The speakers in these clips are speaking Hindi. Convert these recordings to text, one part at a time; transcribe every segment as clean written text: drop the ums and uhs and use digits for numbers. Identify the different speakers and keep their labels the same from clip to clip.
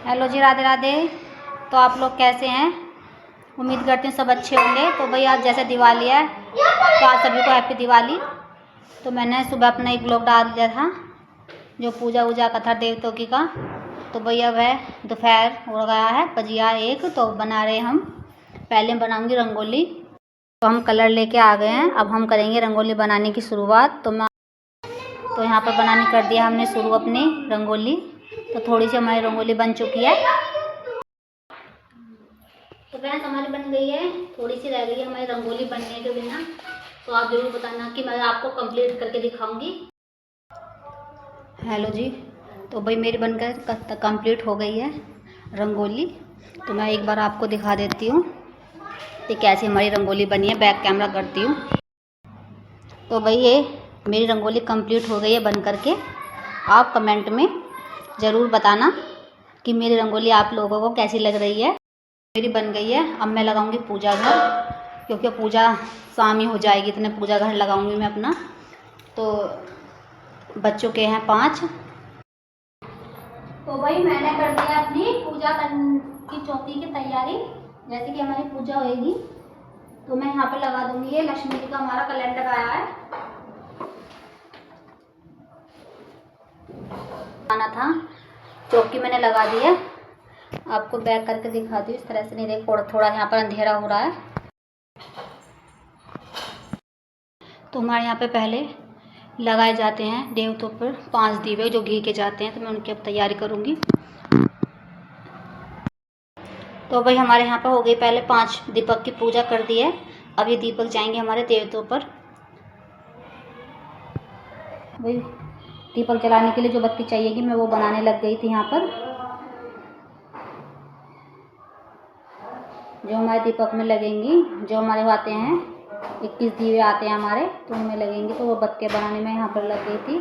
Speaker 1: हेलो जी, राधे राधे। तो आप लोग कैसे हैं? उम्मीद करती हूँ सब अच्छे होंगे। तो भाई आज जैसे दिवाली है तो आप सभी को हैप्पी दिवाली। तो मैंने सुबह अपना एक ब्लॉग डाल दिया था जो पूजा वूजा का था देवताओं की का। तो भाई अब है दोपहर हो गया है, भजिया एक तो बना रहे हम। पहले बनाऊंगी रंगोली। तो हम कलर लेके आ गए हैं, अब हम करेंगे रंगोली बनाने की शुरुआत। तो यहाँ पर बनाने कर दिया हमने शुरू अपनी रंगोली। तो थोड़ी सी हमारी रंगोली बन चुकी है। तो फ्रेंड्स हमारी बन गई है, थोड़ी सी रह गई है हमारी रंगोली बनने के बिना। तो आप जरूर बताना कि मैं आपको कंप्लीट करके दिखाऊंगी। हेलो जी, तो भाई मेरी बनकर कंप्लीट हो गई है रंगोली। तो मैं एक बार आपको दिखा देती हूँ कि कैसी हमारी रंगोली बनी है। बैक कैमरा करती हूँ। तो भाई ये मेरी रंगोली कंप्लीट हो गई है बन करके। आप कमेंट में ज़रूर बताना कि मेरी रंगोली आप लोगों को कैसी लग रही है। मेरी बन गई है। अब मैं लगाऊंगी पूजा घर, क्योंकि पूजा शाम ही हो जाएगी, इतने पूजा घर लगाऊंगी मैं अपना। तो बच्चों के हैं 5। तो भाई मैंने कर दिया अपनी पूजा की चौकी की तैयारी। जैसे कि हमारी पूजा होएगी तो मैं यहाँ पे लगा दूंगी। ये लक्ष्मी जी का हमारा कैलेंडर आया है, आना था। चौकी मैंने लगा दी है, आपको बैक करके दिखाती हूँ। इस तरह से नहीं, देख थोड़ा यहाँ पर अंधेरा हो रहा है। तो हमारे यहाँ पे पहले लगाए जाते हैं देवतों पर 5 दीवे जो घी के जाते हैं। तो मैं उनकी अब तैयारी करूँगी। तो भाई हमारे यहाँ पर हो गई, पहले 5 दीपक की पूजा कर दी है। अब ये दीपक जाएंगे हमारे देवतों पर। भाई दीपक जलाने के लिए जो बत्ती चाहिएगी मैं वो बनाने लग गई थी यहाँ पर। जो हमारे दीपक में लगेंगी, जो हमारे आते हैं 21 दीवे आते हैं हमारे, तो उनमें लगेंगी। तो वो बत्तियाँ बनाने में यहाँ पर लग गई थी,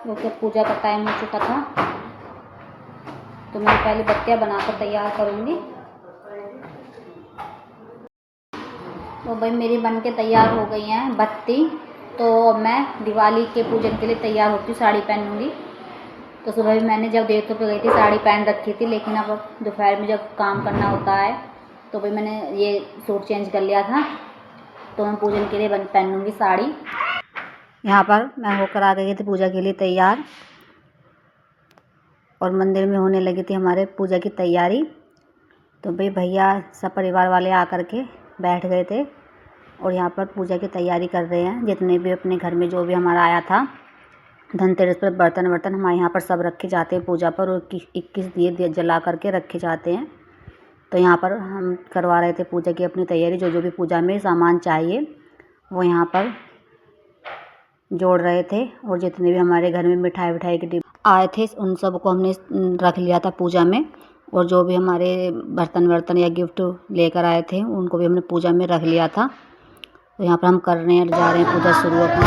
Speaker 1: क्योंकि पूजा का टाइम हो चुका था। तो मैं पहले बत्तियाँ बनाकर तैयार करूँगी। तो भाई मेरी बन के तैयार हो गई हैं बत्ती। तो मैं दिवाली के पूजन के लिए तैयार होती हूँ, साड़ी पहनूँगी। तो सुबह भी मैंने जब देवतों पे गई थी साड़ी पहन रखी थी, लेकिन अब दोपहर में जब काम करना होता है तो भाई मैंने ये सूट चेंज कर लिया था। तो मैं पूजन के लिए पहनूँगी साड़ी। यहाँ पर मैं होकर आ गई थी पूजा के लिए तैयार, और मंदिर में होने लगी थी हमारे पूजा की तैयारी। तो भाई भैया सब परिवार वाले आकर के बैठ गए थे और यहाँ पर पूजा की तैयारी कर रहे हैं। जितने भी अपने घर में जो भी हमारा आया था धनतेरस पर बर्तन हमारे यहाँ पर सब रखे जाते हैं पूजा पर, और 21 दिए जला करके रखे जाते हैं। तो यहाँ पर हम करवा रहे थे पूजा की अपनी तैयारी। जो जो भी पूजा में सामान चाहिए वो यहाँ पर जोड़ रहे थे, और जितने भी हमारे घर में मिठाई के डिब्बे आए थे उन सब को हमने रख लिया था पूजा में। और जो भी हमारे बर्तन या गिफ्ट लेकर आए थे उनको भी हमने पूजा में रख लिया था। तो यहाँ पर हम जा रहे हैं पूजा शुरू अपनी।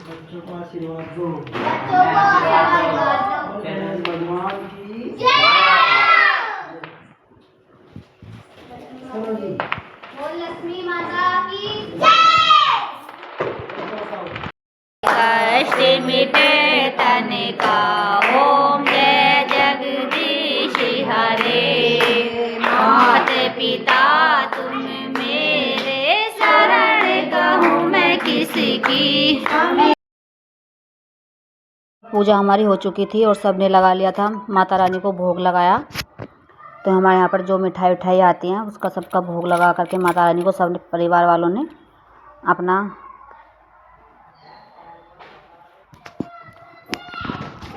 Speaker 1: बच्चों को आशीर्वाद दो, भगवान की लक्ष्मी माता की कष्ट मिटे तन का, ओम जय जगदीश हरे। मात पिता तुम मेरे, शरण कहूँ मैं किसकी। पूजा हमारी हो चुकी थी और सबने लगा लिया था, माता रानी को भोग लगाया। तो हमारे यहाँ पर जो मिठाई आती हैं उसका सबका भोग लगा करके माता रानी को सब परिवार वालों ने अपना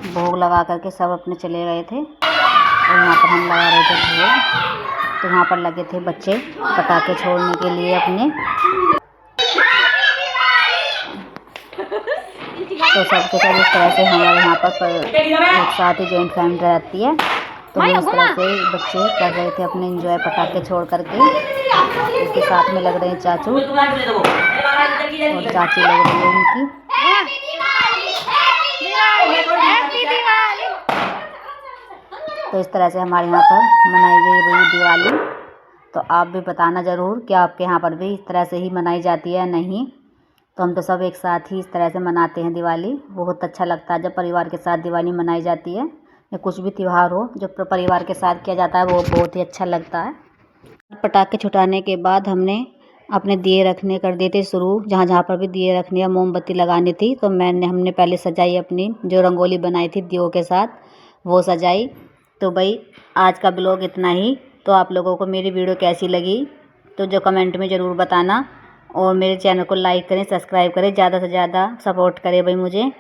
Speaker 1: भोग लगा करके सब अपने चले गए थे। और यहाँ पर हम लगा रहे थे भोग। तो यहाँ पर लगे थे बच्चे पटाखे छोड़ने के लिए अपने। तो सबके सब इस तरह से हमारे यहाँ पर एक साथ ही जॉइंट फैमिली रहती है। तो हम इस तरह से बच्चे कर रहे थे अपने एंजॉय पटाखे छोड़ करके। इसके साथ में लग रहे हैं चाचू और चाची लग रही है उनकी। तो इस तरह से हमारे यहाँ पर मनाई गई वही दिवाली। तो आप भी बताना ज़रूर कि आपके यहाँ पर भी इस तरह से ही मनाई जाती है या नहीं। तो हम तो सब एक साथ ही इस तरह से मनाते हैं दिवाली। बहुत अच्छा लगता है जब परिवार के साथ दिवाली मनाई जाती है, या कुछ भी त्यौहार हो जो परिवार के साथ किया जाता है वो बहुत ही अच्छा लगता है। पटाखे छुटाने के बाद हमने अपने दिए रखने कर दिए थे शुरू, जहाँ जहाँ पर भी दिए रखने या मोमबत्ती लगानी थी तो हमने पहले सजाई, अपनी जो रंगोली बनाई थी दियों के साथ वो सजाई। तो भाई आज का ब्लॉग इतना ही। तो आप लोगों को मेरी वीडियो कैसी लगी तो जो कमेंट में ज़रूर बताना, और मेरे चैनल को लाइक करें, सब्सक्राइब करें, ज़्यादा से ज़्यादा सपोर्ट करें भाई मुझे।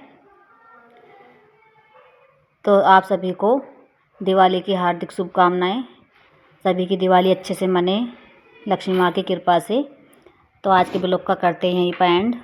Speaker 1: तो आप सभी को दिवाली की हार्दिक शुभकामनाएं। सभी की दिवाली अच्छे से मने लक्ष्मी माँ की कृपा से। तो आज के ब्लॉग का करते हैं यहीं पर एंड।